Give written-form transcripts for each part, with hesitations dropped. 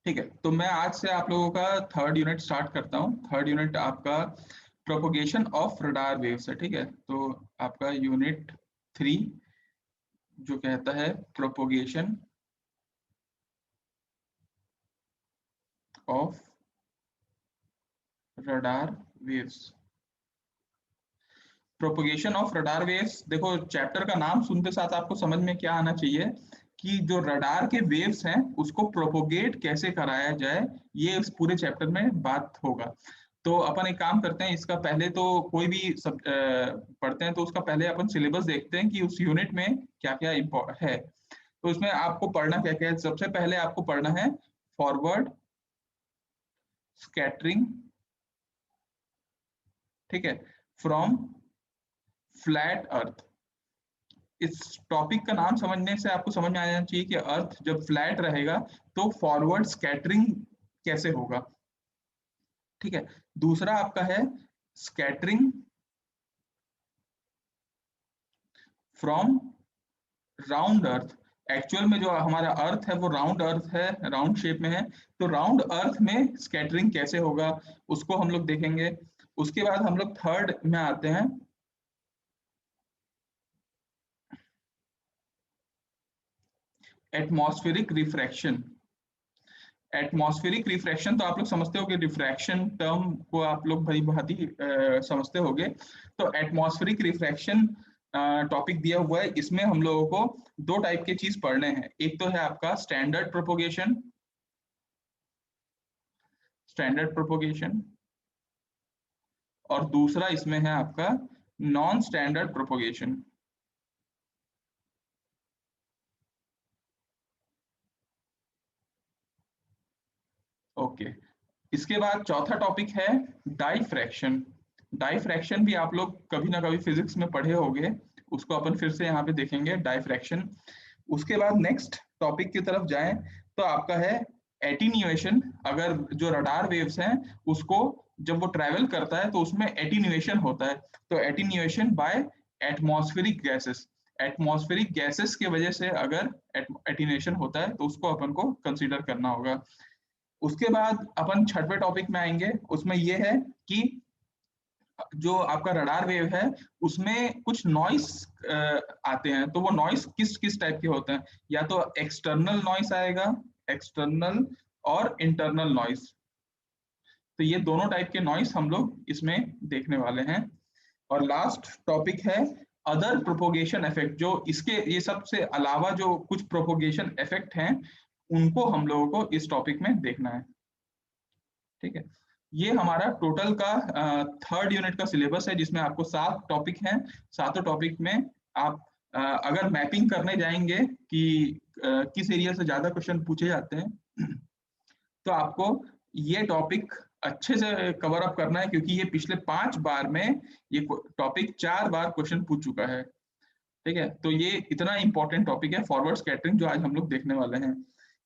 ठीक है, तो मैं आज से आप लोगों का थर्ड यूनिट स्टार्ट करता हूँ। थर्ड यूनिट आपका प्रोपोगेशन ऑफ रडार वेव्स है। ठीक है, तो आपका यूनिट 3 जो कहता है propagation of radar waves. Propagation of radar waves, देखो चैप्टर का नाम सुनते साथ आपको समझ में क्या आना चाहिए कि जो रडार के वेव्स हैं उसको प्रोपोगेट कैसे कराया जाए, ये इस पूरे चैप्टर में बात होगा। तो अपन एक काम करते हैं, इसका पहले तो कोई भी सब पढ़ते हैं तो उसका पहले अपन सिलेबस देखते हैं कि उस यूनिट में क्या क्या है। तो उसमें आपको पढ़ना क्या क्या है। सबसे पहले आपको पढ़ना है फॉरवर्ड स्कैटरिंग, ठीक है, फ्रॉम फ्लैट अर्थ। इस टॉपिक का नाम समझने से आपको समझ में आ जाना चाहिए कि अर्थ जब फ्लैट रहेगा तो फॉरवर्ड स्कैटरिंग कैसे होगा। ठीक है, दूसरा आपका है scattering from round earth. Actual में जो हमारा अर्थ है वो राउंड अर्थ है, राउंड शेप में है, तो राउंड अर्थ में स्कैटरिंग कैसे होगा उसको हम लोग देखेंगे। उसके बाद हम लोग थर्ड में आते हैं, एटमॉस्फेरिक रिफ्रैक्शन। एटमॉस्फेरिक रिफ्रैक्शन तो आप लोग समझते हो कि रिफ्रैक्शन टर्म को आप लोग भली भांति समझते होंगे। तो एटमॉस्फेरिक रिफ्रैक्शन टॉपिक दिया हुआ है, इसमें हम लोगों को दो टाइप के चीज पढ़ने हैं। एक तो है आपका स्टैंडर्ड प्रोपोगेशन, स्टैंडर्ड प्रोपोगेशन, और दूसरा इसमें है आपका नॉन स्टैंडर्ड प्रोपोगेशन। ओके, इसके बाद चौथा टॉपिक है डाइफ्रैक्शन। डाइफ्रैक्शन भी आप लोग कभी ना कभी फिजिक्स में पढ़े होंगे, उसको अपन फिर से यहाँ पे देखेंगे डाइफ्रैक्शन। उसके बाद नेक्स्ट टॉपिक की तरफ जाएं तो आपका है एटीन्यूएशन। अगर जो रडार वेव्स हैं उसको जब वो ट्रैवल करता है तो उसमें एटीन्यूएशन होता है। तो attenuation by atmospheric gases, atmospheric gases की वजह से अगर एटीन्यूएशन होता है तो उसको अपन को कंसीडर करना होगा। उसके बाद अपन छठवें टॉपिक में आएंगे, उसमें ये है कि जो आपका रडार वेव है उसमें कुछ नॉइस आते हैं, तो वो नॉइस किस किस टाइप के होते हैं, या तो एक्सटर्नल नॉइस आएगा, एक्सटर्नल और इंटरनल नॉइस। तो ये दोनों टाइप के नॉइस हम लोग इसमें देखने वाले हैं। और लास्ट टॉपिक है अदर प्रोपोगेशन इफेक्ट, जो इसके ये सबसे अलावा जो कुछ प्रोपोगेशन इफेक्ट हैं उनको हम लोगों को इस टॉपिक में देखना है। ठीक है, ये हमारा टोटल का थर्ड यूनिट का सिलेबस है जिसमें आपको 7 टॉपिक हैं। सातों टॉपिक में आप अगर मैपिंग करने जाएंगे कि किस एरिया से ज्यादा क्वेश्चन पूछे जाते हैं तो आपको ये टॉपिक अच्छे से कवर अप करना है, क्योंकि ये पिछले 5 बार में ये टॉपिक 4 बार क्वेश्चन पूछ चुका है। ठीक है, तो ये इतना इंपॉर्टेंट टॉपिक है फॉरवर्ड स्कैटरिंग जो आज हम लोग देखने वाले हैं।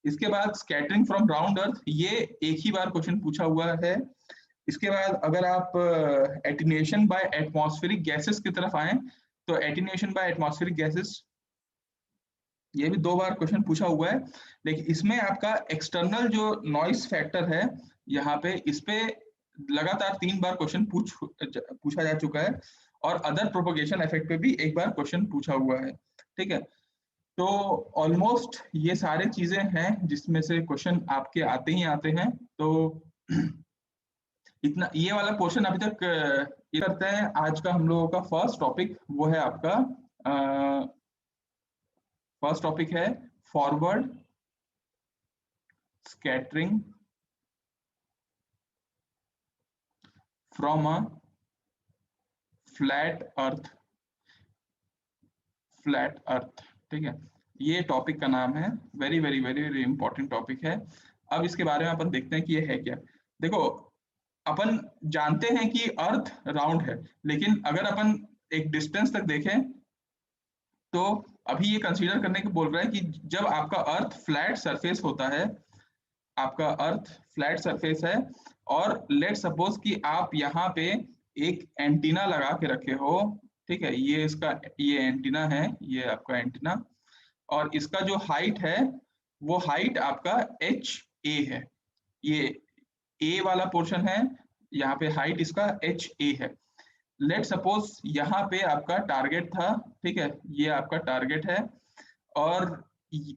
इसके बाद स्कैटरिंग फ्रॉम राउंड अर्थ, ये एक ही बार क्वेश्चन पूछा हुआ है। इसके बाद अगर आप एटीन्यूएशन बाय एटमॉस्फेरिक गैसेस की तरफ आए तो एटीन्यूएशन बाय एटमॉस्फेरिक गैसेस ये भी 2 बार क्वेश्चन पूछा हुआ है, लेकिन इसमें आपका एक्सटर्नल जो नॉइस फैक्टर है यहाँ पे इस पे लगातार 3 बार क्वेश्चन पूछा जा चुका है, और अदर प्रोपोगेशन इफेक्ट पे भी एक बार क्वेश्चन पूछा हुआ है। ठीक है, तो ऑलमोस्ट ये सारे चीजें हैं जिसमें से क्वेश्चन आपके आते ही आते हैं। तो इतना ये वाला पोर्शन अभी तक ये करते हैं। आज का हम लोगों का फर्स्ट टॉपिक वो है आपका फर्स्ट टॉपिक है forward scattering from a flat earth, flat earth. ठीक है, ये टॉपिक का नाम है, very very very very important topic है। अब इसके बारे में अपन देखते हैं कि ये है क्या। देखो, अपन जानते हैं कि अर्थ राउंड है, लेकिन अगर अपन एक डिस्टेंस तक देखें तो अभी ये कंसीडर करने को बोल रहा है कि जब आपका अर्थ फ्लैट सरफेस होता है, आपका अर्थ फ्लैट सरफेस है, और लेट सपोज कि आप यहाँ पे एक एंटीना लगा के रखे हो। ठीक है, ये इसका ये एंटीना है, ये आपका एंटीना, और इसका जो हाइट है वो हाइट आपका h ए है, ये ए वाला पोर्शन है, यहाँ पे हाइट इसका एच ए है। लेट सपोज यहाँ पे आपका टारगेट था, ठीक है, ये आपका टारगेट है, और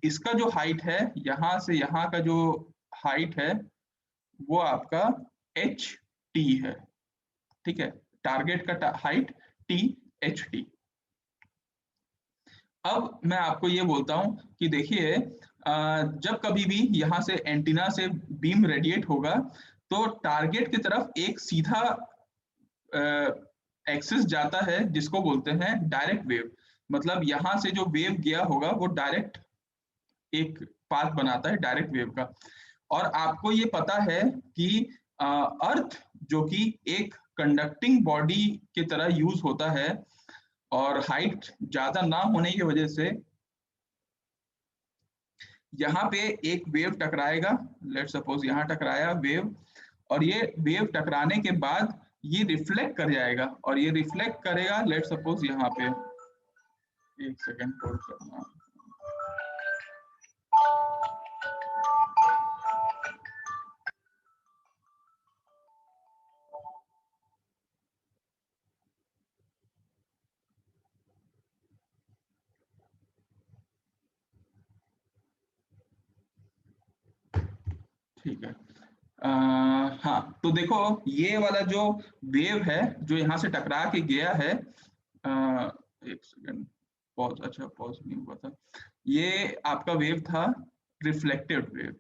इसका जो हाइट है, यहाँ से यहाँ का जो हाइट है वो आपका एच टी है, ठीक है, टारगेट का हाइट टी, एच टी। अब मैं आपको ये बोलता हूं कि देखिए, जब कभी भी यहाँ से एंटीना से बीम रेडिएट होगा तो टारगेट की तरफ एक सीधा एक्सिस जाता है जिसको बोलते हैं डायरेक्ट वेव। मतलब यहाँ से जो वेव गया होगा वो डायरेक्ट एक पाथ बनाता है डायरेक्ट वेव का। और आपको ये पता है कि अर्थ जो कि एक कंडक्टिंग बॉडी की तरह यूज होता है, और हाइट ज्यादा ना होने की वजह से यहाँ पे एक वेव टकराएगा, लेट सपोज यहाँ टकराया वेव, और ये वेव टकराने के बाद ये रिफ्लेक्ट कर जाएगा, और ये रिफ्लेक्ट करेगा, लेट सपोज यहाँ पे, एक सेकेंड होल्ड करना, ठीक है। हाँ, तो देखो ये वाला जो वेव है जो यहाँ से टकरा के गया है, एक सेकेंड, पॉज, अच्छा पॉज नहीं हुआ था, ये आपका वेव था रिफ्लेक्टेड वेव।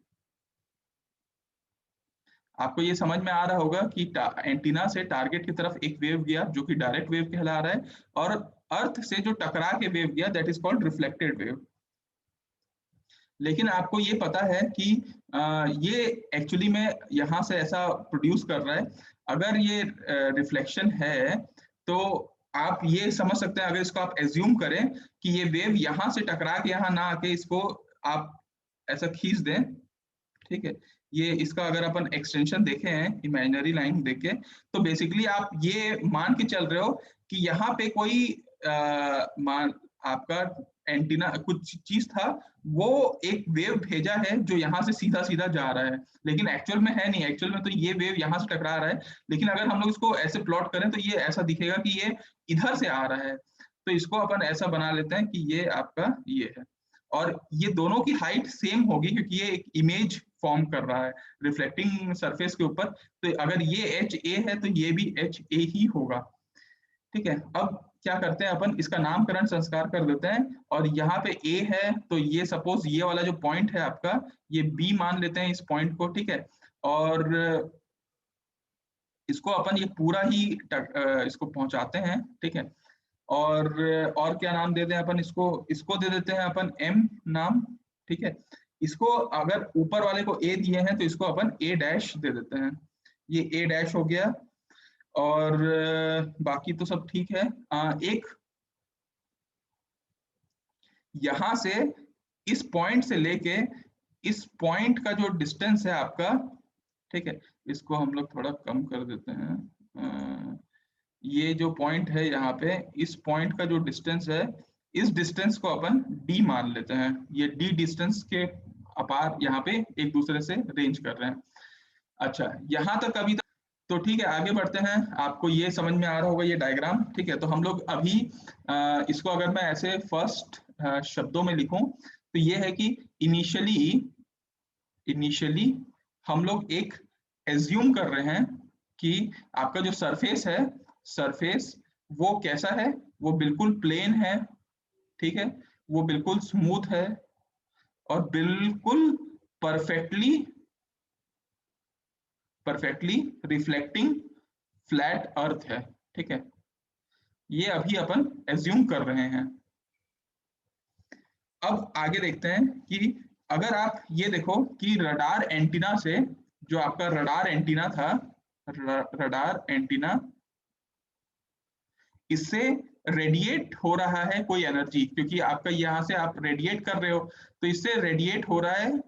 आपको ये समझ में आ रहा होगा कि एंटीना से टारगेट की तरफ एक वेव गया जो कि डायरेक्ट वेव कहला रहा है, और अर्थ से जो टकरा के वेव गया that is called reflected wave. लेकिन आपको ये पता है कि ये एक्चुअली में यहाँ से ऐसा प्रोड्यूस कर रहा है। अगर ये रिफ्लेक्शन है तो आप ये समझ सकते हैं, अगर इसको आप एज्यूम करें कि ये वेव यहाँ से टकरा के यहाँ ना आके इसको आप ऐसा खींच दें, ठीक है, ये इसका अगर अपन एक्सटेंशन देखे हैं इमेजिनरी लाइन देखे, तो बेसिकली आप ये मान के चल रहे हो कि यहाँ पे कोई मान आपका एंटीना कुछ चीज था, वो एक वेव भेजा है जो यहाँ से सीधा सीधा जा रहा है, लेकिन एक्चुअल में है नहीं। एक्चुअल में तो ये वेव यहाँ से टकरा रहा है, लेकिन अगर हम लोग इसको ऐसे प्लॉट करें तो ये ऐसा दिखेगा कि ये इधर से आ रहा है। तो इसको अपन ऐसा बना लेते हैं कि ये आपका ये है, और ये दोनों की हाइट सेम होगी क्योंकि ये एक इमेज फॉर्म कर रहा है रिफ्लेक्टिंग सरफेस के ऊपर। तो अगर ये एच ए है तो ये भी एच ए ही होगा, ठीक है। अब क्या करते हैं, अपन इसका नामकरण संस्कार कर देते हैं, और यहाँ पे ए है तो ये सपोज ये वाला जो पॉइंट है आपका, ये बी मान लेते हैं इस पॉइंट को, ठीक है। और इसको अपन ये पूरा ही इसको पहुंचाते हैं, ठीक है। और क्या नाम दे दें अपन इसको, इसको दे देते हैं अपन एम नाम, ठीक है। इसको अगर ऊपर वाले को ए दिए हैं तो इसको अपन ए डैश दे देते हैं, ये ए डैश हो गया। और बाकी तो सब ठीक है। एक यहां से इस पॉइंट से लेके इस पॉइंट का जो डिस्टेंस है आपका, ठीक है, इसको हम लोग थोड़ा कम कर देते हैं। ये जो पॉइंट है यहाँ पे, इस पॉइंट का जो डिस्टेंस है, इस डिस्टेंस को अपन डी मान लेते हैं। ये डी डिस्टेंस के अपार यहाँ पे एक दूसरे से रेंज कर रहे हैं। अच्छा, यहाँ तक अभी तक तो ठीक है। आगे बढ़ते हैं, आपको ये समझ में आ रहा होगा ये डायग्राम, ठीक है। तो हम लोग अभी इसको अगर मैं ऐसे फर्स्ट शब्दों में लिखूं तो ये है कि इनिशियली हम लोग एक एज्यूम कर रहे हैं कि आपका जो सरफेस है, सरफेस वो कैसा है, वो बिल्कुल प्लेन है, ठीक है, वो बिल्कुल स्मूथ है, और बिल्कुल perfectly perfectly reflecting flat earth है, ठीक है। ये अभी अपन एज्यूम कर रहे हैं। अब आगे देखते हैं कि अगर आप ये देखो कि रडार एंटीना से, जो आपका रडार एंटीना था, रडार एंटीना, इससे रेडिएट हो रहा है कोई एनर्जी, क्योंकि आपका यहाँ से आप रेडिएट कर रहे हो, तो इससे रेडिएट हो रहा है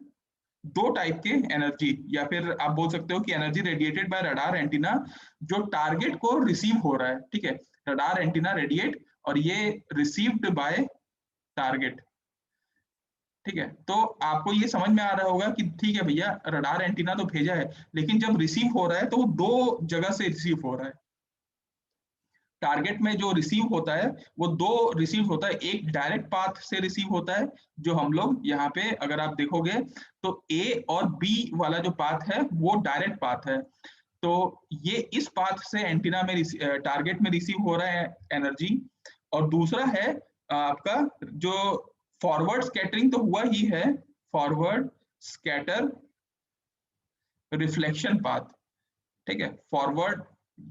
दो टाइप के एनर्जी, या फिर आप बोल सकते हो कि energy radiated by radar antenna जो टारगेट को रिसीव हो रहा है, ठीक है। रडार एंटीना रेडिएट और ये रिसीव्ड बाय टारगेट, ठीक है, तो आपको ये समझ में आ रहा होगा कि ठीक है भैया, रडार एंटीना तो भेजा है, लेकिन जब रिसीव हो रहा है तो वो दो जगह से रिसीव हो रहा है। टारगेट में जो रिसीव होता है वो दो रिसीव होता है, एक डायरेक्ट पाथ से रिसीव होता है, जो हम लोग यहाँ पे अगर आप देखोगे तो ए और बी वाला जो पाथ है वो डायरेक्ट पाथ है। तो ये इस पाथ से एंटीना में टारगेट में रिसीव हो रहा है एनर्जी। और दूसरा है आपका जो फॉरवर्ड स्कैटरिंग तो हुआ ही है, फॉरवर्ड स्कैटर रिफ्लेक्शन पाथ। ठीक है, फॉरवर्ड,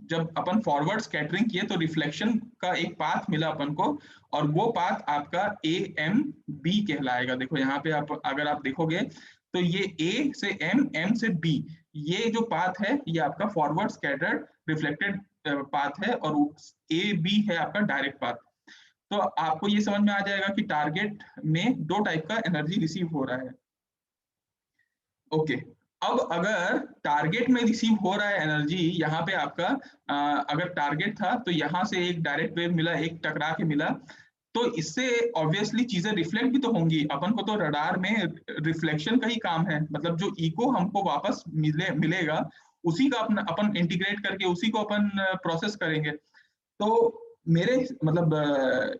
जब अपन फॉरवर्ड स्कैटरिंग किए तो रिफ्लेक्शन का एक पाथ मिला अपन को, और वो पाथ आपका ए एम बी कहलाएगा। देखो यहाँ पे आप अगर आप देखोगे तो ये ए से एम, एम से बी, ये जो पाथ है ये आपका फॉरवर्ड स्कैटर्ड रिफ्लेक्टेड पाथ है, और ए बी है आपका डायरेक्ट पाथ। तो आपको ये समझ में आ जाएगा कि टारगेट में दो टाइप का एनर्जी रिसीव हो रहा है। ओके, अब अगर टारगेट में रिसीव हो रहा है एनर्जी, यहाँ पे आपका अगर टारगेट था तो यहाँ से एक डायरेक्ट वेव मिला, एक टकरा के मिला, तो इससे ऑब्वियसली चीजें रिफ्लेक्ट भी तो होंगी। अपन को तो रडार में रिफ्लेक्शन का ही काम है, मतलब जो इको हमको वापस मिलेगा उसी का अपन इंटीग्रेट करके उसी को अपन प्रोसेस करेंगे। तो मेरे मतलब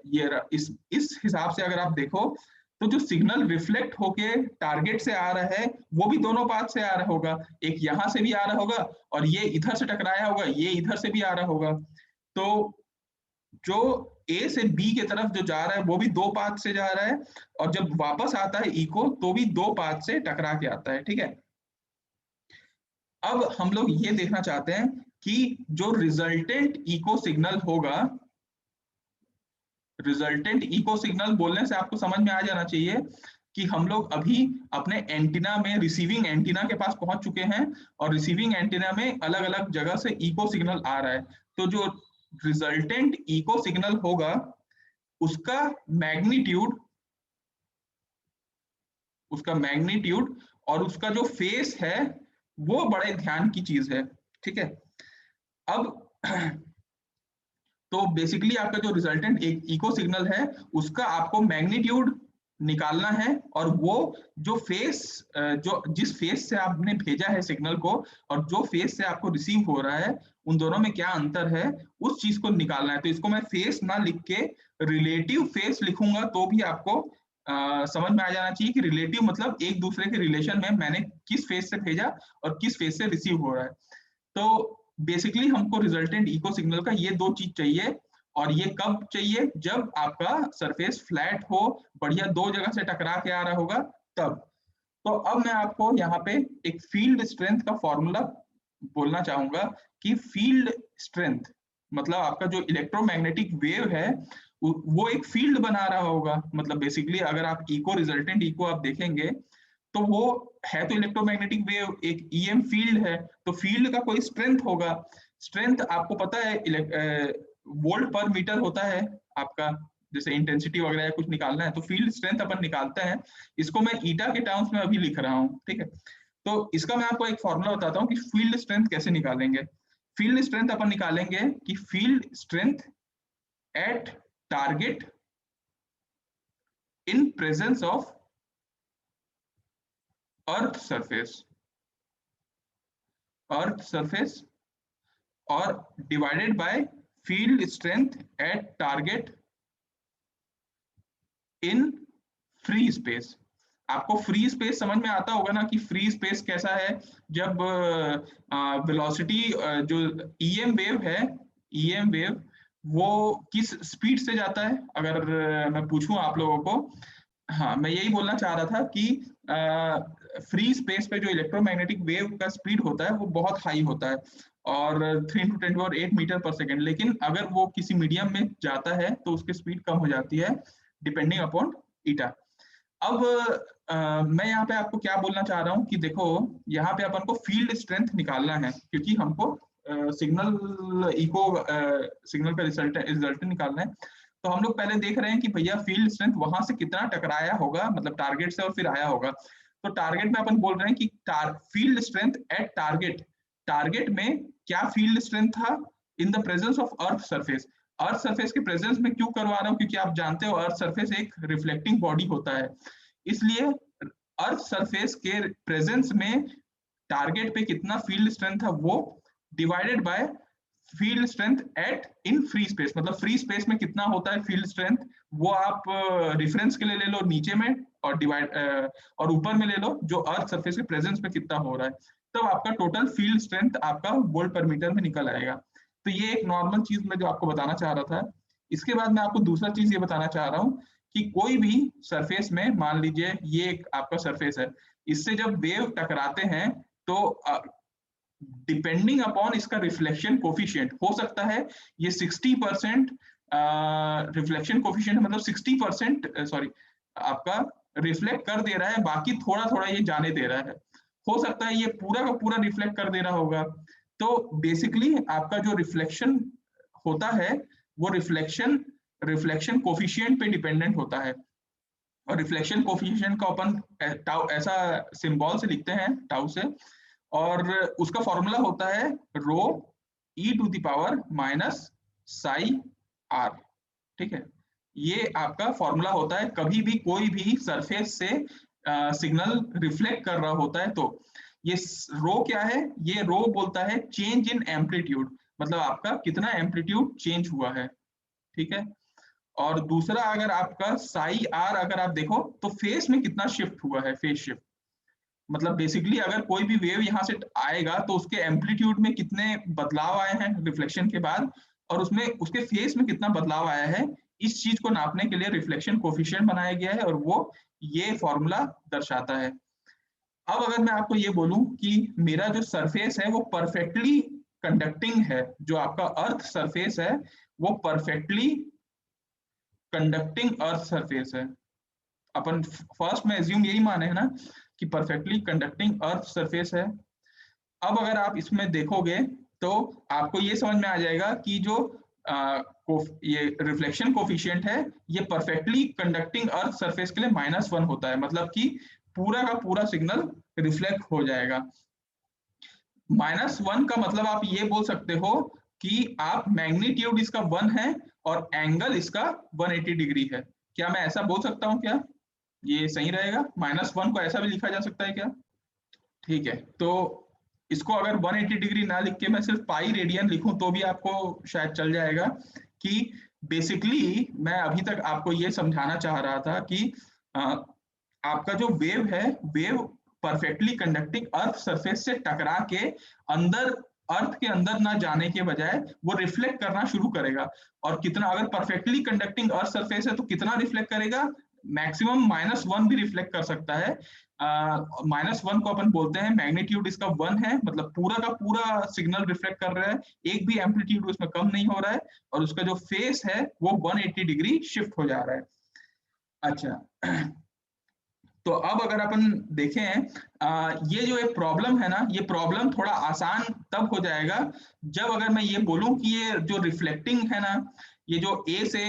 ये इस हिसाब से अगर आप देखो तो जो सिग्नल रिफ्लेक्ट होके टारगेट से आ रहा है वो भी दोनों पाथ से आ रहा होगा, एक यहाँ से भी आ रहा होगा और ये इधर से टकराया होगा, ये इधर से भी आ रहा होगा। तो जो ए से बी की तरफ जो जा रहा है वो भी दो पाथ से जा रहा है, और जब वापस आता है इको तो भी दो पाथ से टकरा के आता है। ठीक है, अब हम लोग ये देखना चाहते हैं कि जो रिजल्टेंट इको सिग्नल होगा, रिजल्टेंट इको सिग्नल बोलने से आपको समझ में आ जाना चाहिए कि हम लोग अभी अपने एंटीना में रिसीविंग एंटीना के पास पहुंच चुके हैं, और रिसीविंग एंटीना में अलग अलग जगह से इको सिग्नल आ रहा है। तो जो रिजल्टेंट इको सिग्नल होगा उसका मैग्नीट्यूड, और उसका जो फेस है वो बड़े ध्यान की चीज है। ठीक है, अब तो बेसिकली आपका जो रिजल्टेंट एक इको सिग्नल है उसका आपको मैग्नीट्यूड निकालना है, और वो जो फेस, जो जिस फेस से आपने भेजा है सिग्नल को और जो फेस से आपको रिसीव हो रहा है, उन दोनों में क्या अंतर है उस चीज को निकालना है। तो इसको मैं फेस ना लिख के रिलेटिव फेस लिखूंगा तो भी आपको समझ में आ जाना चाहिए कि रिलेटिव मतलब एक दूसरे के रिलेशन में मैंने किस फेस से भेजा और किस फेस से रिसीव हो रहा है। तो बेसिकली हमको रिजल्टेंट इको सिग्नल का ये दो चीज चाहिए, और ये कब चाहिए, जब आपका सरफेस फ्लैट हो, बढ़िया दो जगह से टकरा के आ रहा होगा तब। तो अब मैं आपको यहाँ पे एक फील्ड स्ट्रेंथ का फॉर्मूला बोलना चाहूंगा कि फील्ड स्ट्रेंथ मतलब आपका जो इलेक्ट्रोमैग्नेटिक वेव है वो एक फील्ड बना रहा होगा। मतलब बेसिकली अगर आप इको, रिजल्टेंट इको आप देखेंगे तो वो है तो इलेक्ट्रोमैग्नेटिक वेव, एक ईएम फील्ड है, तो फील्ड का कोई स्ट्रेंथ होगा। स्ट्रेंथ आपको पता है वोल्ट पर मीटर होता है आपका, जैसे इंटेंसिटी वगैरह कुछ निकालना है तो फील्ड स्ट्रेंथ अपन निकालते हैं। इसको मैं ईटा के टर्म्स में अभी लिख रहा हूँ। ठीक है, तो इसका मैं आपको एक फॉर्मूला बताता हूँ कि फील्ड स्ट्रेंथ कैसे निकालेंगे। फील्ड स्ट्रेंथ अपन निकालेंगे कि field strength at target in presence of earth surface, और divided by field strength at target in free space. आपको फ्री स्पेस समझ में आता होगा ना कि फ्री स्पेस कैसा है, जब वेलोसिटी जो ईएम वेव है, ईएम वेव वो किस स्पीड से जाता है, अगर मैं पूछूं आप लोगों को। हाँ, मैं यही बोलना चाह रहा था कि फ्री स्पेस पे जो इलेक्ट्रोमैग्नेटिक वेव का स्पीड होता है वो बहुत हाई होता है, और 3 × 10⁸ मीटर पर सेकेंड। लेकिन अगर वो किसी मीडियम में जाता है तो उसकी स्पीड कम हो जाती है डिपेंडिंग अपॉन ईटा। अब मैं यहाँ पे आपको क्या बोलना चाह रहा हूँ कि देखो यहाँ पे अपन को फील्ड स्ट्रेंथ निकालना है, क्योंकि हमको सिग्नल इको सिग्नल का रिजल्ट निकालना है। तो हम लोग पहले देख रहे हैं कि भैया फील्ड स्ट्रेंथ वहां से कितना टकराया होगा, मतलब टारगेट से और फिर आया होगा। तो टारगेट में अपन बोल रहे हैं कि field strength at target, target में क्या फील्ड स्ट्रेंथ था in the presence of earth surface. Earth surface के प्रेजेंस में क्यों करवा रहा हूँ, क्योंकि आप जानते हो अर्थ सरफेस एक रिफ्लेक्टिंग बॉडी होता है। इसलिए अर्थ सरफेस के प्रेजेंस में टारगेट पे कितना फील्ड स्ट्रेंथ है वो divided by field strength eight in free space, मतलब फ्री स्पेस में कितना होता है फील्ड स्ट्रेंथ, वो आप रेफरेंस के लिए ले लो नीचे में और डिवाइड और ऊपर में ले लो जो अर्थ सरफेस के प्रेजेंस में कितना हो रहा है, तब तो आपका टोटल फील्ड स्ट्रेंथ आपका वोल्ट पर मीटर में निकल आएगा। तो ये एक नॉर्मल चीज मैं जो आपको बताना चाह रहा था। इसके बाद मैं आपको दूसरा चीज ये बताना चाह रहा हूँ कि कोई भी सरफेस में, मान लीजिए ये एक आपका सरफेस है, इससे जब वेव टकराते हैं तो डिपेंडिंग अपॉन इसका रिफ्लेक्शन कोफिशिएंट हो सकता है ये 60% रिफ्लेक्शन कोफिशिएंट, मतलब 60% सॉरी आपका रिफ्लेक्ट कर दे रहा है, बाकी थोड़ा थोड़ा ये जाने दे रहा है। हो सकता है ये पूरा का पूरा रिफ्लेक्ट कर दे रहा होगा। तो बेसिकली आपका जो रिफ्लेक्शन होता है वो रिफ्लेक्शन कोफिशिएंट पे डिपेंडेंट होता है। और रिफ्लेक्शन कोफिशिएंट का अपन टाउ ऐसा सिंबल से लिखते हैं, टाउ से, और उसका फॉर्मूला होता है rho e to the power minus psi R. ठीक है, ये आपका फॉर्मूला होता है कभी भी कोई भी सरफेस से सिग्नल रिफ्लेक्ट कर रहा होता है। तो ये रो क्या है, ये रो बोलता है चेंज इन एम्पलीट्यूड, मतलब आपका कितना एम्पलीट्यूड चेंज हुआ है। ठीक है, और दूसरा अगर आपका साई आर अगर आप देखो तो फेस में कितना शिफ्ट हुआ है, फेस शिफ्ट, मतलब बेसिकली अगर कोई भी वेव यहाँ से आएगा तो उसके एम्पलीट्यूड में कितने बदलाव आए हैं रिफ्लेक्शन के बाद, और उसमें उसके फेस में कितना बदलाव आया है, इस चीज को नापने के लिए रिफ्लेक्शन कोफिशिएंट बनाया गया है और वो ये फॉर्मूला दर्शाता है। अब अगर मैं आपको ये बोलूं कि मेरा जो सरफेस है वो परफेक्टली कंडक्टिंग है, जो आपका अर्थ सरफेस है वो परफेक्टली कंडक्टिंग अर्थ सरफेस है, अपन फर्स्ट में एज्यूम यही माने है ना कि परफेक्टली कंडक्टिंग अर्थ सरफेस है। अब अगर आप इसमें देखोगे तो आपको ये समझ में आ जाएगा कि जो ये रिफ्लेक्शन कोफिशिएंट है ये परफेक्टली कंडक्टिंग अर्थ सरफेस के लिए -1 होता है, मतलब कि पूरा का पूरा सिग्नल रिफ्लेक्ट हो जाएगा। -1 का मतलब आप ये बोल सकते हो कि आप मैग्नीट्यूड इसका 1 है और एंगल इसका 180 डिग्री है। क्या मैं ऐसा बोल सकता हूँ क्या? ये सही रहेगा? -1 को ऐसा भी लिखा जा सकता है क्या? ठीक है, तो इसको अगर 180 डिग्री ना लिख के मैं सिर्फ पाई रेडियन लिखूं तो भी आपको शायद चल जाएगा कि बेसिकली मैं अभी तक आपको ये समझाना चाह रहा था कि आपका जो वेव है, wave perfectly conducting earth surface से टकरा के अंदर, अर्थ के अंदर ना जाने के बजाय वो रिफ्लेक्ट करना शुरू करेगा। और कितना, अगर परफेक्टली कंडक्टिंग अर्थ सरफेस है तो कितना रिफ्लेक्ट करेगा? मैक्सिमम -1 भी रिफ्लेक्ट कर सकता है। -1 को अपन बोलते हैं मैग्नीट्यूड इसका 1 है, मतलब पूरा का पूरा सिग्नल रिफ्लेक्ट कर रहा है, एक भी एम्पलीट्यूड उसमें कम नहीं हो रहा है, और उसका जो फेस है वो 180 डिग्री शिफ्ट हो जा रहा है। अच्छा, तो अब अगर अपन देखें ये जो एक प्रॉब्लम है ना, ये प्रॉब्लम थोड़ा आसान तब हो जाएगा जब अगर मैं ये बोलूं कि ये जो रिफ्लेक्टिंग है ना, ये जो ए से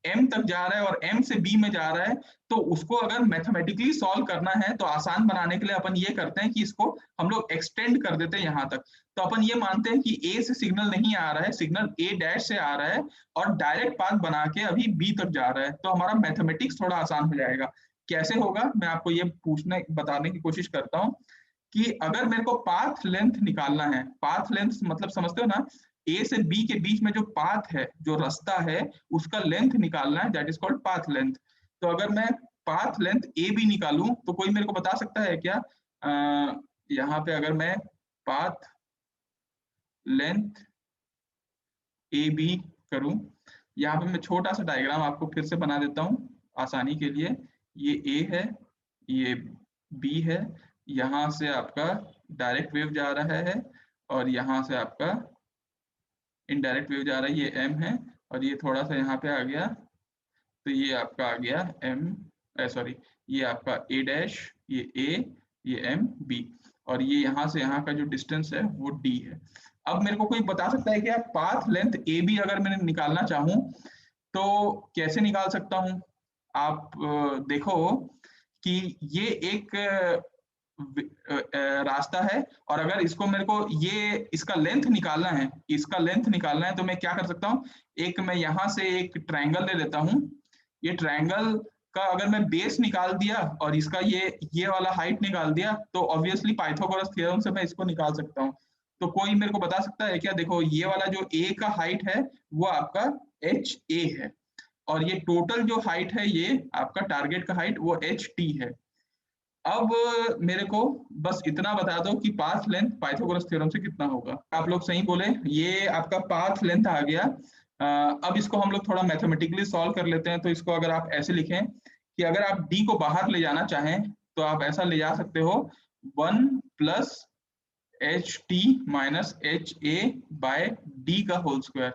एम तक जा रहा है और एम से बी में जा रहा है, तो उसको अगर मैथमेटिकली सॉल्व करना है तो आसान बनाने के लिए अपन ये करते हैं कि इसको हम लोग एक्सटेंड कर देते हैं यहाँ तक। तो अपन ये मानते हैं कि ए से सिग्नल नहीं आ रहा है, सिग्नल ए डैश से आ रहा है और डायरेक्ट पाथ बना के अभी बी तक जा रहा है, तो हमारा मैथमेटिक्स थोड़ा आसान हो जाएगा। कैसे होगा मैं आपको ये बताने की कोशिश करता हूँ कि अगर मेरे को पाथ लेंथ निकालना है, पाथ लेंथ मतलब समझते हो ना, ए से बी के बीच में जो पाथ है, जो रास्ता है, उसका लेंथ निकालना है, that is called path length. तो अगर मैं पाथ लेंथ ए बी निकालूं तो कोई मेरे को बता सकता है क्या? यहाँ पे अगर मैं पाथ लेंथ ए बी करूं, यहाँ पे मैं छोटा सा डायग्राम आपको फिर से बना देता हूँ आसानी के लिए। ये ए है, ये बी है, यहाँ से आपका डायरेक्ट वेव जा रहा है और यहाँ से आपका इनडायरेक्ट वेव जा रहा है, ये एम है, और ये थोड़ा सा यहाँ पे आ गया तो ये आपका आ गया एम, सॉरी ये आपका ए डैश, ये ए, ये एम बी, और ये यहाँ से यहाँ का जो डिस्टेंस है वो डी है। अब मेरे को कोई बता सकता है कि आप पाथ लेंथ ए बी अगर मैंने निकालना चाहूँ तो कैसे निकाल सकता हूँ? आप देखो कि ये एक रास्ता है, और अगर इसको मेरे को ये इसका लेंथ निकालना है, इसका लेंथ निकालना है तो मैं क्या कर सकता हूँ, एक मैं यहाँ से एक ट्रायंगल ले लेता हूँ। ये ट्रायंगल का अगर मैं बेस निकाल दिया और इसका ये वाला हाइट निकाल दिया तो ऑब्वियसली पाइथागोरस थ्योरम से मैं इसको निकाल सकता हूँ। तो कोई मेरे को बता सकता है क्या? देखो ये वाला जो ए का हाइट है वो आपका एच ए है और ये टोटल जो हाइट है ये आपका टारगेट का हाइट वो एच टी है। अब मेरे को बस इतना बता दो कि पाथ लेंथ पाइथागोरस थ्योरम से कितना होगा। आप लोग सही बोले, ये आपका पाथ लेंथ आ गया। अब इसको हम लोग थोड़ा मैथमेटिकली सॉल्व कर लेते हैं। तो इसको अगर आप ऐसे लिखें कि अगर आप डी को बाहर ले जाना चाहें तो आप ऐसा ले जा सकते हो 1 plus H T minus H A by D का होल स्क्वायर।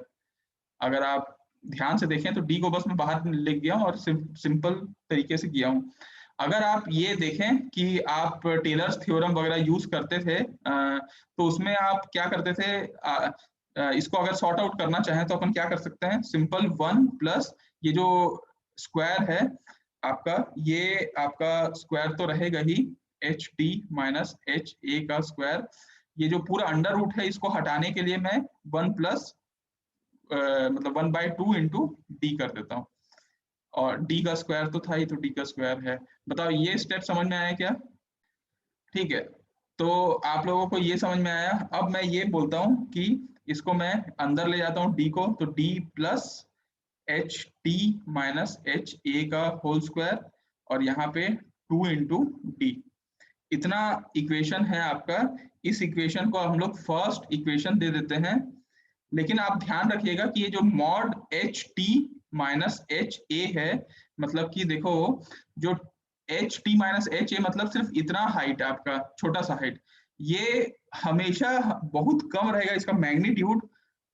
अगर आप ध्यान से देखें तो डी को बस मैं बाहर लिख गया हूँ और सिंपल तरीके से किया हूँ। अगर आप ये देखें कि आप टेलर्स थ्योरम वगैरह यूज करते थे तो उसमें आप क्या करते थे, इसको अगर सॉर्ट आउट करना चाहें तो अपन क्या कर सकते हैं, सिंपल 1 प्लस ये जो स्क्वायर है आपका, ये आपका स्क्वायर तो रहेगा ही H T minus H A का स्क्वायर। ये जो पूरा अंडर रूट है इसको हटाने के लिए मैं 1 प्लस मतलब 1/2 इंटू डी कर देता हूँ और डी का स्क्वायर तो था ही तो डी का स्क्वायर है। बताओ ये स्टेप समझ में आया क्या? ठीक है, तो आप लोगों को ये समझ में आया। अब मैं ये बोलता हूँ कि इसको मैं अंदर ले जाता हूँ डी को, तो D plus H T minus H A का होल स्क्वायर और यहाँ पे 2 इंटू डी। इतना इक्वेशन है आपका। इस इक्वेशन को हम लोग फर्स्ट इक्वेशन दे देते हैं। लेकिन आप ध्यान रखिएगा कि ये जो mod H T minus H ए है, मतलब कि देखो जो एच टी माइनस एच ए मतलब सिर्फ इतना हाइट आपका छोटा सा हाइट, ये हमेशा बहुत कम रहेगा इसका मैग्नीट्यूड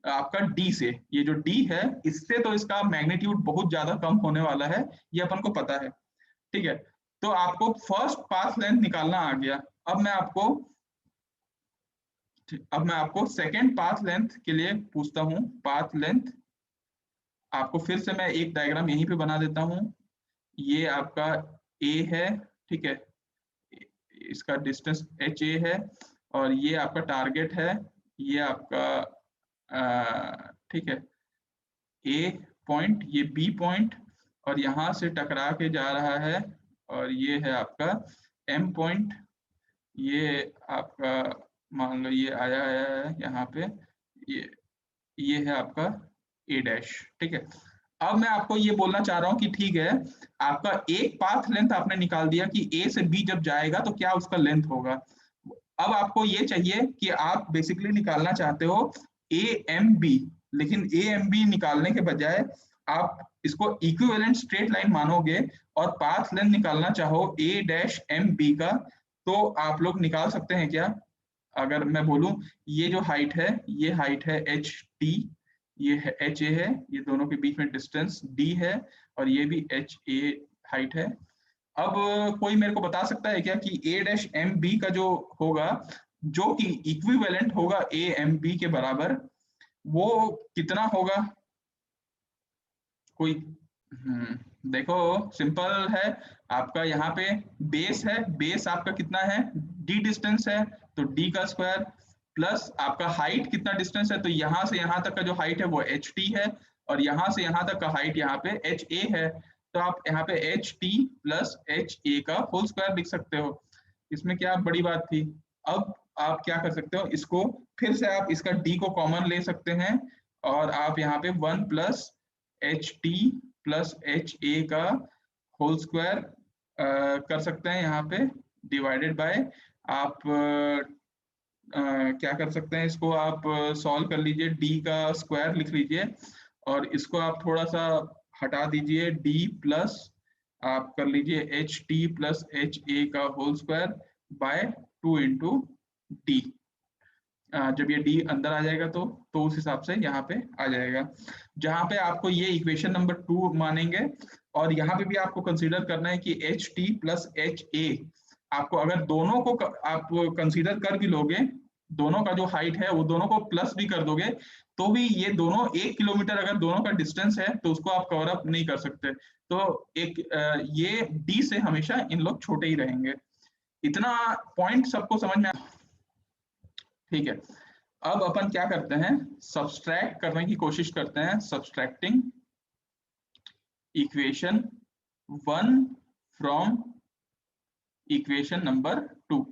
आपका डी से। ये जो डी है इससे तो इसका मैग्नीट्यूड बहुत ज्यादा कम होने वाला है, ये अपन को पता है। ठीक है, तो आपको फर्स्ट पाथ लेंथ निकालना आ गया। अब मैं आपको सेकेंड पाथ लेंथ के लिए पूछता हूँ। पाथ लेंथ आपको फिर से मैं एक डायग्राम यहीं पे बना देता हूँ। ये आपका ए है, ठीक है, इसका डिस्टेंस एच ए है और ये आपका टारगेट है, ये आपका ठीक है ए पॉइंट, ये बी पॉइंट और यहाँ से टकरा के जा रहा है और ये है आपका एम पॉइंट। ये आपका मान लो ये आया है यहाँ पे, ये है आपका ए डैश। ठीक है, अब मैं आपको ये बोलना चाह रहा हूँ कि ठीक है, आपका एक पाथ लेंथ आपने निकाल दिया कि ए से बी जब जाएगा तो क्या उसका लेंथ होगा। अब आपको ये चाहिए कि आप बेसिकली निकालना चाहते हो ए एम बी, लेकिन ए एम बी निकालने के बजाय आप इसको इक्विवेलेंट स्ट्रेट लाइन मानोगे और पाथ लेंथ निकालना चाहो ए डैश एम बी का, तो आप लोग निकाल सकते हैं क्या? अगर मैं बोलूं ये जो हाइट है ये हाइट है एच टी, ये है एच ए है, ये दोनों के बीच में डिस्टेंस डी है और ये भी एच ए हाइट है। अब कोई मेरे को बता सकता है क्या कि ए डैश एम बी का जो होगा, जो कि इक्विवेलेंट होगा ए एम बी के बराबर, वो कितना होगा? कोई देखो सिंपल है। आपका यहाँ पे बेस है, बेस आपका कितना है, डी डिस्टेंस है तो डी का स्क्वायर प्लस आपका हाइट कितना डिस्टेंस है, तो यहाँ से यहाँ तक का जो हाइट है वो एच टी है और यहाँ से यहाँ तक का हाइट यहाँ पे एच ए है, तो आप यहाँ पे H T plus H A का होल स्क्वायर लिख सकते हो। इसमें क्या बड़ी बात थी। अब आप क्या कर सकते हो, इसको फिर से आप इसका डी को कॉमन ले सकते हैं और आप यहाँ पे 1 plus H T plus H A का होल स्क्वायर कर सकते हैं यहाँ पे, डिवाइडेड बाय आप क्या कर सकते हैं, इसको आप सॉल्व कर लीजिए, डी का स्क्वायर लिख लीजिए और इसको आप थोड़ा सा हटा दीजिए, डी प्लस आप कर लीजिए H T plus H A का whole square by 2 into D. जब ये डी अंदर आ जाएगा तो उस हिसाब से यहाँ पे आ जाएगा, जहाँ पे आपको ये इक्वेशन नंबर 2 मानेंगे। और यहाँ पे भी आपको कंसीडर करना है कि एच टी प्लस एच ए, आपको अगर दोनों को आप कंसीडर कर भी लोगे, दोनों का जो हाइट है वो दोनों को प्लस भी कर दोगे, तो भी ये दोनों 1 किलोमीटर अगर दोनों का डिस्टेंस है तो उसको आप कवर अप नहीं कर सकते। तो एक ये डी से हमेशा इन लोग छोटे ही रहेंगे। इतना पॉइंट सबको समझ में? ठीक है, अब अपन क्या करते हैं, सब्सट्रैक्ट करने की कोशिश करते हैं। Subtracting equation 1 from equation number 2।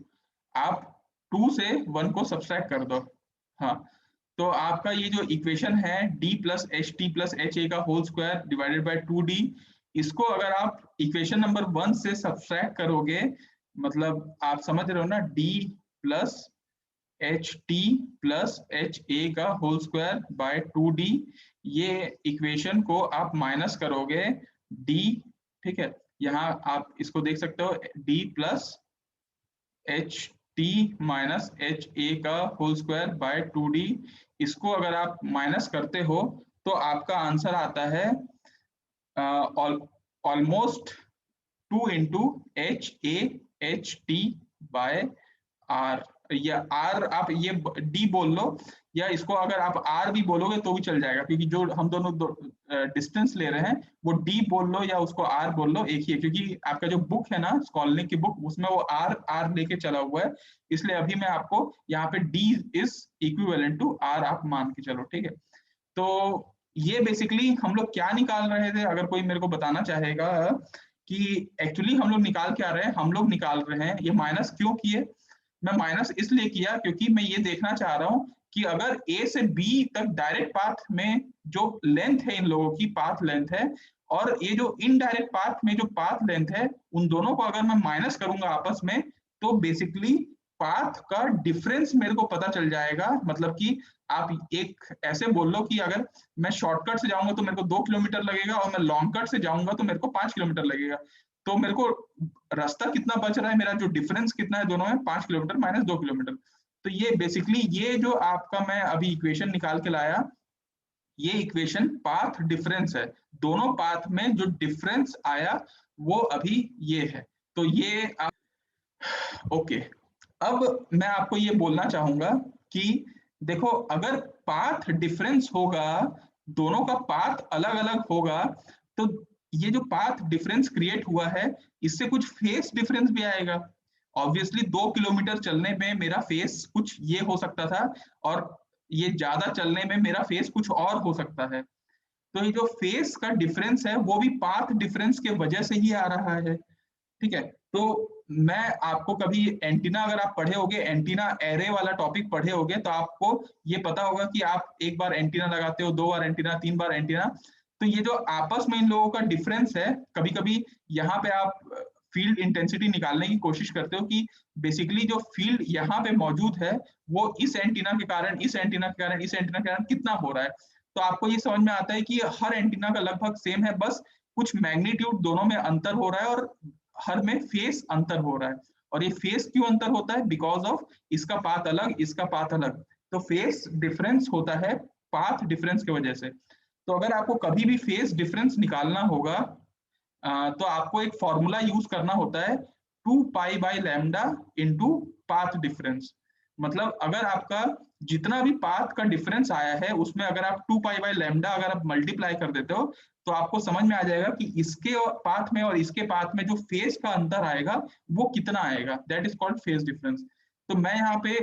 आप 2 से 1 को सब्सट्रैक्ट कर दो। हाँ, तो आपका ये जो इक्वेशन है d plus H T plus H A का whole square divided by 2d, इसको अगर आप इक्वेशन नंबर 1 से सब्सट्रैक्ट करोगे, मतलब आप समझ रहे हो ना, d plus H T plus H A का होल स्क्वायर बाय 2d, ये इक्वेशन को आप माइनस करोगे d, ठीक है, यहाँ आप इसको देख सकते हो d plus H T minus H A का होल स्क्वायर बाय 2d, इसको अगर आप माइनस करते हो तो आपका आंसर आता है almost 2 into H A H T by R, या आर आप ये डी बोल लो, या इसको अगर आप आर भी बोलोगे तो भी चल जाएगा, क्योंकि जो हम दोनों डिस्टेंस ले रहे हैं वो डी बोल लो या उसको आर बोल लो, एक ही है, क्योंकि आपका जो बुक है ना स्कॉलनिक की बुक, उसमें वो आर आर लेके चला हुआ है, इसलिए अभी मैं आपको यहाँ पे D is equivalent to R आप मान के चलो, ठीक है। तो ये बेसिकली हम लोग क्या निकाल रहे थे, अगर कोई मेरे को बताना चाहेगा कि एक्चुअली हम लोग निकाल क्या रहे हैं, हम लोग निकाल रहे हैं ये माइनस क्यों किए। मैं माइनस इसलिए किया क्योंकि मैं ये देखना चाह रहा हूं कि अगर ए से बी तक डायरेक्ट पाथ में जो लेंथ है, इन लोगों की पाथ लेंथ है, और ये जो इनडायरेक्ट पाथ में जो पाथ लेंथ है, उन दोनों को अगर मैं माइनस करूंगा आपस में, तो बेसिकली पाथ का डिफरेंस मेरे को पता चल जाएगा। मतलब कि आप एक ऐसे बोल लो कि अगर मैं शॉर्टकट से जाऊंगा तो मेरे को 2 किलोमीटर लगेगा, और मैं लॉन्ग कट से जाऊंगा तो मेरे को 5 किलोमीटर लगेगा, तो मेरे को रास्ता कितना बच रहा है, मेरा जो डिफरेंस कितना है दोनों में, 5 किलोमीटर माइनस 2 किलोमीटर। तो ये बेसिकली ये जो आपका मैं अभी इक्वेशन निकाल के लाया, ये इक्वेशन पाथ डिफरेंस है, दोनों पाथ में जो डिफरेंस आया वो अभी ये है। तो ये ओके, अब मैं आपको ये बोलना चाहूंगा कि देखो, अगर पाथ डिफरेंस होगा, दोनों का पाथ अलग अलग होगा, तो ये जो पाथ डिफरेंस क्रिएट हुआ है, इससे कुछ फेस डिफरेंस भी आएगा। ऑब्वियसली 2 किलोमीटर चलने में मेरा फेस कुछ ये हो सकता था, और ये ज्यादा चलने में मेरा फेस कुछ और हो सकता है। तो ये जो फेस का डिफरेंस है वो भी पाथ डिफरेंस के वजह से ही आ रहा है, ठीक है। तो मैं आपको कभी एंटीना, अगर आप पढ़े होगे एंटीना एरे वाला टॉपिक पढ़े होगे, तो आपको ये पता होगा कि आप एक बार एंटीना लगाते हो, 2 बार एंटीना, 3 बार एंटीना, तो ये जो आपस में इन लोगों का डिफरेंस है, कभी कभी यहाँ पे आप फील्ड इंटेंसिटी निकालने की कोशिश करते हो कि बेसिकली जो फील्ड यहाँ पे मौजूद है वो इस एंटीना के कारण, इस एंटीना के कारण, इस एंटीना के कारण कितना हो रहा है। तो आपको ये समझ में आता है कि हर एंटीना का लगभग सेम है, बस कुछ मैग्नीट्यूड दोनों में अंतर हो रहा है, और हर में फेस अंतर हो रहा है। और ये फेस क्यों अंतर होता है, बिकॉज ऑफ इसका पाथ अलग, इसका पाथ अलग, तो फेस डिफरेंस होता है पाथ डिफरेंस की वजह से। तो अगर आपको कभी भी फेस डिफरेंस निकालना होगा, तो आपको एक फॉर्मूला यूज करना होता है 2 pi by lambda into path difference. मतलब अगर आपका जितना भी पाथ का डिफरेंस आया है उसमें अगर आप 2 पाई बाई लैम्डा अगर आप मल्टीप्लाई कर देते हो, तो आपको समझ में आ जाएगा कि इसके पाथ में और इसके पाथ में जो फेस का अंतर आएगा वो कितना आएगा, that is called phase difference. तो मैं यहाँ पे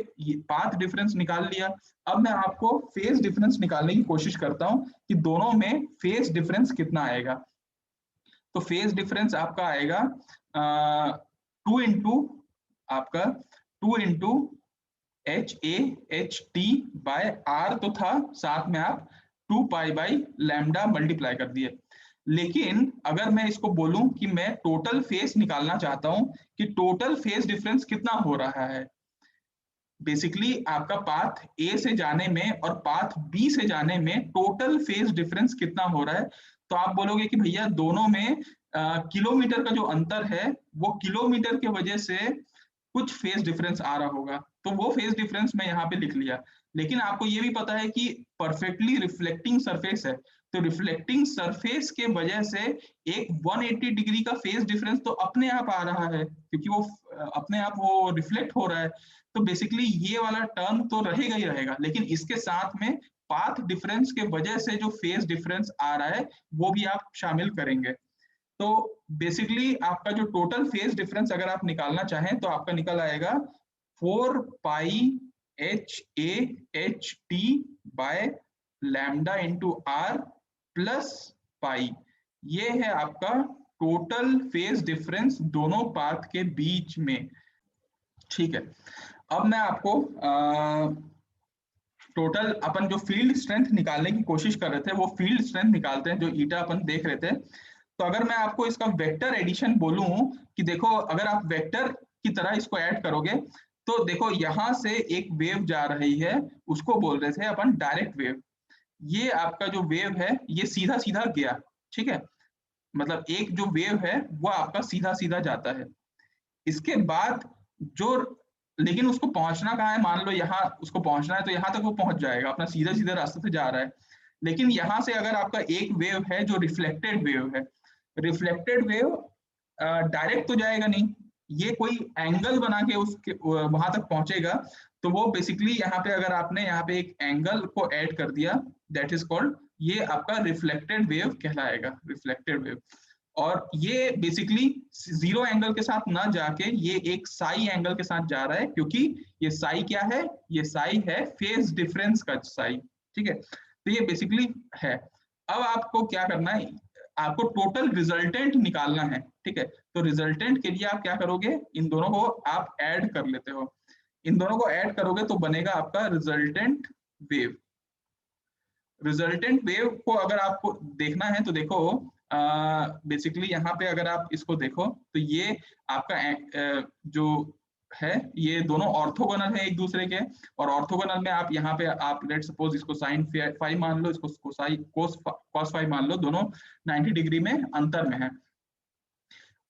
पाथ डिफरेंस निकाल लिया। अब मैं आपको फेस डिफरेंस निकालने की कोशिश करता हूँ कि दोनों में फेस डिफरेंस कितना आएगा। तो फेज डिफरेंस आपका आएगा 2 इंटू आपका 2 into H A H T by R, तो था साथ में आप 2 पाई बाई लैम्डा मल्टीप्लाई कर दिए। लेकिन अगर मैं इसको बोलूं कि मैं टोटल फेस निकालना चाहता हूं कि टोटल फेस डिफरेंस कितना हो रहा है, बेसिकली आपका पाथ ए से जाने में और पाथ बी से जाने में टोटल फेज डिफरेंस कितना हो रहा है, तो आप बोलोगे कि भैया दोनों में किलोमीटर का जो अंतर है वो किलोमीटर के वजह से कुछ फेज डिफरेंस आ रहा होगा, तो वो फेज डिफरेंस मैं यहाँ पे लिख लिया। लेकिन आपको ये भी पता है कि परफेक्टली रिफ्लेक्टिंग सरफेस है, तो रिफ्लेक्टिंग सरफेस के वजह से एक 180 डिग्री का फेज डिफरेंस तो अपने आप आ रहा है, क्योंकि वो अपने आप वो रिफ्लेक्ट हो रहा है। तो बेसिकली ये वाला टर्म तो रहेगा ही रहेगा, लेकिन इसके साथ में पाथ डिफरेंस के वजह से जो फेज डिफरेंस आ रहा है वो भी आप शामिल करेंगे। तो बेसिकली आपका जो टोटल फेज डिफरेंस अगर आप निकालना चाहें तो आपका निकल आएगा 4 pi H A H T by lambda into R plus pi, ये है आपका टोटल फेज डिफरेंस दोनों पाथ के बीच में। ठीक है, अब मैं आपको टोटल अपन जो फील्ड स्ट्रेंथ निकालने की कोशिश कर रहे थे वो फील्ड स्ट्रेंथ निकालते हैं जो ईटा अपन देख रहे थे। तो अगर मैं आपको इसका वेक्टर एडिशन बोलूं कि देखो अगर आप वेक्टर की तरह इसको ऐड करोगे तो देखो यहां से एक वेव जा रही है, उसको बोल रहे थे अपन डायरेक्ट वेव। ये आपका जो वेव है ये सीधा सीधा गया, ठीक है, मतलब एक जो वेव है वो आपका सीधा सीधा जाता है। इसके बाद जो, लेकिन उसको पहुंचना कहाँ है, मान लो यहाँ उसको पहुंचना है तो यहाँ तक वो पहुंच जाएगा, अपना सीधे सीधे रास्ते से जा रहा है। लेकिन यहाँ से अगर आपका एक वेव है जो रिफ्लेक्टेड वेव है, रिफ्लेक्टेड वेव डायरेक्ट तो जाएगा नहीं, ये कोई एंगल बना के उसके वहां तक पहुंचेगा। तो वो बेसिकली यहाँ पे अगर आपने यहाँ पे एक एंगल को ऐड कर दिया, दैट इज कॉल्ड, ये आपका रिफ्लेक्टेड वेव कहलाएगा, रिफ्लेक्टेड वेव। और ये बेसिकली जीरो एंगल के साथ ना जाके ये एक साई एंगल के साथ जा रहा है, क्योंकि ये साई क्या है, ये साई है फेज डिफरेंस का साई। ठीक है, तो ये बेसिकली है। अब आपको क्या करना है, आपको टोटल रिजल्टेंट निकालना है। ठीक है, तो रिजल्टेंट के लिए आप क्या करोगे, इन दोनों को आप ऐड कर लेते हो, इन दोनों को ऐड करोगे तो बनेगा आपका रिजल्टेंट वेव। रिजल्टेंट वेव को अगर आपको देखना है तो देखो बेसिकली यहाँ पे अगर आप इसको देखो तो ये आपका जो है ये दोनों ऑर्थोगोनल है एक दूसरे के, और ऑर्थोगोनल में आप यहाँ पे आप लेट सपोज इसको साइन फाई मान लो, इसको कॉस फाई मान लो, दोनों 90 डिग्री में अंतर में है।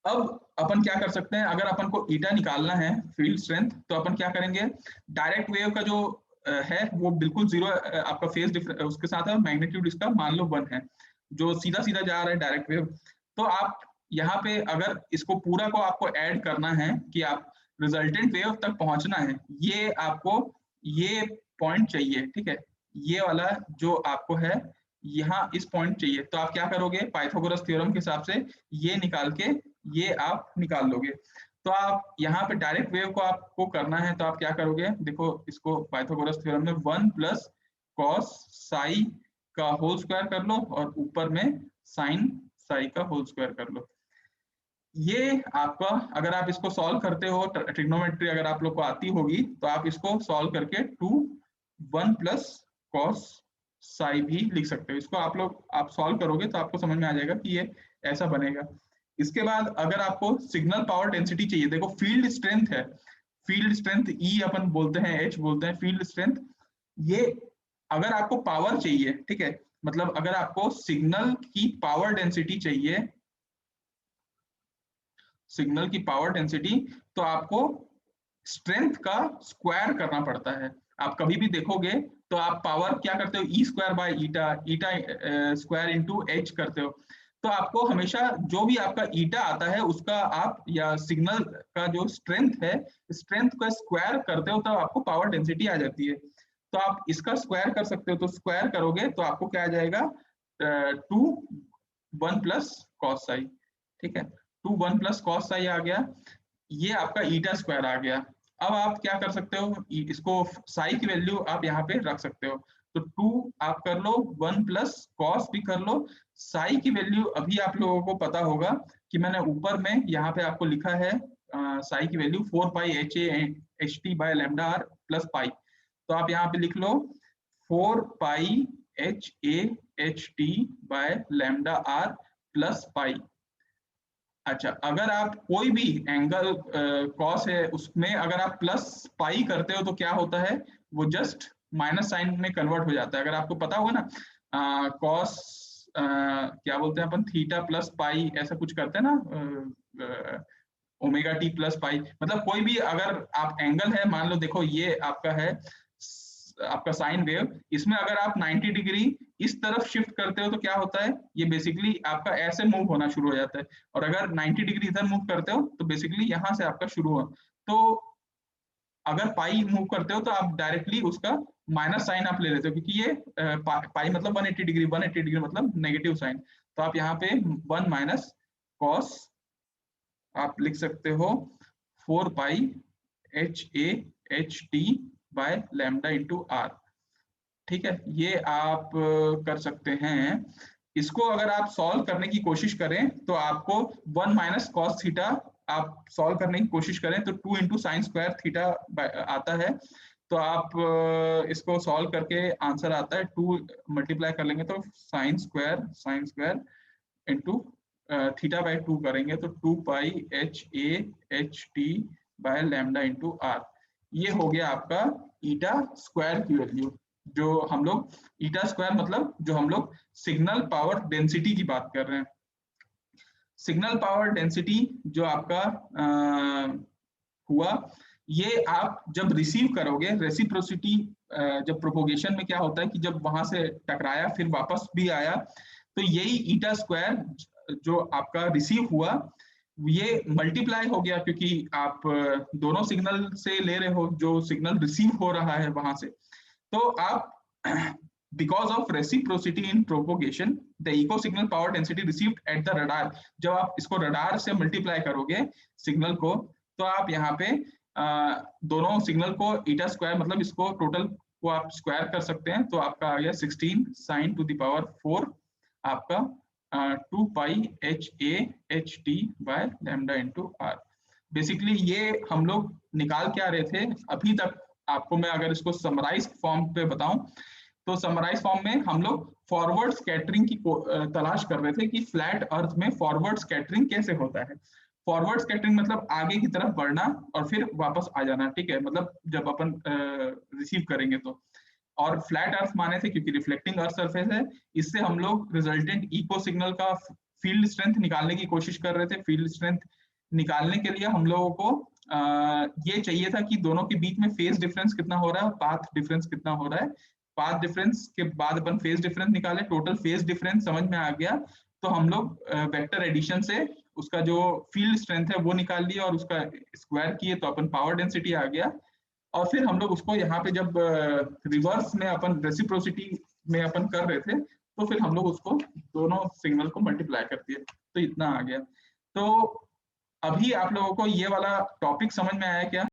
अब अपन क्या कर सकते हैं, अगर अपन को ईटा निकालना है फील्ड स्ट्रेंथ, तो अपन क्या करेंगे, डायरेक्ट वेव का जो है वो बिल्कुल जीरो आपका फेज डिफरेंस उसके साथ है, मैग्नीट्यूड इसका मान लो 1 है, जो सीधा सीधा जा रहा है डायरेक्ट वेव। तो आप यहाँ पे अगर इसको पूरा को आपको ऐड करना है कि आप रिजल्टेंट वेव तक पहुंचना है, ये आपको ये पॉइंट चाहिए। ठीक है, ये वाला जो आपको है यहाँ इस पॉइंट चाहिए, तो आप क्या करोगे, पाइथागोरस थ्योरम के हिसाब से ये निकाल के ये आप निकाल लोगे। तो आप यहाँ पे डायरेक्ट वेव को आपको करना है तो आप क्या करोगे, देखो इसको पाइथागोरस थ्योरम में 1 प्लस कॉस साई का होल स्क्वायर कर लो और ऊपर में साइन साई का होल स्क्वायर कर लो। ये आपका, अगर आप इसको सॉल्व करते हो, ट्रिग्नोमेट्री अगर आप लोग को आती होगी तो आप इसको सॉल्व करके 1 प्लस कॉस साई भी लिख सकते हो। इसको आप सॉल्व करोगे तो आपको समझ में आ जाएगा कि ये ऐसा बनेगा। इसके बाद अगर आपको सिग्नल पावर डेंसिटी चाहिए, देखो फील्ड स्ट्रेंथ है, फील्ड स्ट्रेंथ ई अपन बोलते हैं, एच बोलते हैं फील्ड स्ट्रेंथ। ये अगर आपको पावर चाहिए, ठीक है, मतलब अगर आपको सिग्नल की पावर डेंसिटी चाहिए, सिग्नल की पावर डेंसिटी, तो आपको स्ट्रेंथ का स्क्वायर करना पड़ता है। आप कभी भी देखोगे तो आप पावर क्या करते हो, E square by eta, eta square into H करते हो। तो आपको हमेशा जो भी आपका ईटा आता है उसका आप, या सिग्नल का जो स्ट्रेंथ है, स्ट्रेंथ का स्क्वायर करते हो तो आपको पावर डेंसिटी आ जाती है। तो आप इसका स्क्वायर कर सकते हो, तो स्क्वायर करोगे तो आपको क्या आ जाएगा, 1 प्लस कॉस साई। ठीक है, 1 प्लस कॉस साई आ गया, ये आपका ईटा स्क्वायर आ गया। अब आप क्या कर सकते हो, इसको साई की वैल्यू आप यहाँ पे रख सकते हो, तो 2 आप कर लो, 1 प्लस कॉस भी कर लो। साई की वैल्यू अभी आप लोगों को पता होगा कि मैंने ऊपर में यहाँ पे आपको लिखा है साई की value 4 pi H A H T by lambda R plus pi. तो आप यहाँ पे लिख लो 4 pi H A H T by lambda R plus pi. अच्छा, अगर आप कोई भी एंगल कॉस है उसमें अगर आप प्लस पाई करते हो तो क्या होता है, वो जस्ट माइनस साइन में कन्वर्ट हो जाता है। अगर आपको पता होगा ना कॉस क्या बोलते हैं अपन, थीटा प्लस पाई ऐसा कुछ करते हैं ना, ओमेगा टी प्लस पाई, मतलब कोई भी अगर आप एंगल है, मान लो देखो ये आपका है आपका साइन वेव, इसमें अगर आप 90 डिग्री इस तरफ शिफ्ट करते हो तो क्या होता है, ये बेसिकली आपका ऐसे मूव होना शुरू हो जाता है, और अगर 90 डिग्री इधर मूव करते हो तो बेसिकली यहाँ से आपका शुरू हो। तो अगर पाई मूव करते हो तो आप डायरेक्टली उसका माइनस साइन आप ले लेते हो, क्योंकि ये पाई मतलब 180 डिग्री, 180 डिग्री मतलब नेगेटिव साइन। तो आप यहाँ पे 1 माइनस कॉस आप लिख सकते हो 4 pi H A H T by lambda into R. ठीक है, ये आप कर सकते हैं। इसको अगर आप सॉल्व करने की कोशिश करें तो आपको 1 माइनस कॉस थीटा आप सॉल्व करने की कोशिश करें तो 2 इंटू साइन स्क्वायर थीटा आता है। तो आप इसको सॉल्व करके आंसर आता है 2 मल्टीप्लाई कर लेंगे तो sine square into theta by 2 करेंगे तो 2 pi H A H T by lambda into R. ये हो गया आपका ईटा स्क्वायर की वैल्यू, जो हम लोग ईटा स्क्वायर मतलब जो हम लोग सिग्नल पावर डेंसिटी की बात कर रहे हैं। सिग्नल पावर डेंसिटी जो आपका हुआ, ये आप जब रिसीव करोगे रेसिप्रोसिटी, जब प्रोपोगेशन में क्या होता है कि जब वहां से टकराया फिर वापस भी आया, तो यही ईटा स्क्वायर जो आपका रिसीव हुआ ये मल्टीप्लाई हो गया, क्योंकि आप दोनों सिग्नल से ले रहे हो, जो सिग्नल रिसीव हो रहा है वहां से। तो आप because of reciprocity in propagation the echo signal power density received at the radar, जब आप इसको रडार से मल्टीप्लाई करोगे सिग्नल को, तो आप यहाँ पे दोनों सिग्नल को ईटा स्क्वायर मतलब इसको टोटल को आप स्क्वायर कर सकते हैं, तो आपका आ गया 16 साइन टू द पावर 4 आपका 2 pi H A H T by lambda into R. Basically ये हम लोग निकाल के आ रहे थे अभी तक। आपको मैं अगर इसको समराइज फॉर्म पे बताऊं तो समराइज फॉर्म में हम लोग फॉरवर्ड स्कैटरिंग की तलाश कर रहे थे कि फ्लैट अर्थ में फॉरवर्ड स्कैटरिंग कैसे होता है। फॉरवर्ड स्कैटरिंग मतलब आगे की तरफ बढ़ना और फिर वापस आ जाना, ठीक है, मतलब जब अपन रिसीव करेंगे तो। और फ्लैट अर्थ माने थे क्योंकि रिफ्लेक्टिंग अर्थ सरफेस है, इससे हम लोग रिजल्टेंट इको सिग्नल का फील्ड स्ट्रेंथ निकालने की कोशिश कर रहे थे। फील्ड स्ट्रेंथ निकालने के लिए हम लोगों को ये चाहिए था कि दोनों के बीच में फेज डिफरेंस कितना हो रहा है, पाथ डिफरेंस कितना हो रहा है। पाथ डिफरेंस के बाद अपन फेज डिफरेंस निकाले, टोटल फेज डिफरेंस समझ में आ गया तो हम लोग वेक्टर एडिशन से उसका जो फील्ड स्ट्रेंथ है वो निकाल लिया और उसका स्क्वायर किए तो अपन पावर डेंसिटी आ गया। और फिर हम लोग उसको यहाँ पे जब रिवर्स में अपन रेसिप्रोसिटी में अपन कर रहे थे तो फिर हम लोग उसको दोनों सिग्नल को मल्टीप्लाई कर दिए, तो इतना आ गया। तो अभी आप लोगों को ये वाला टॉपिक समझ में आया क्या?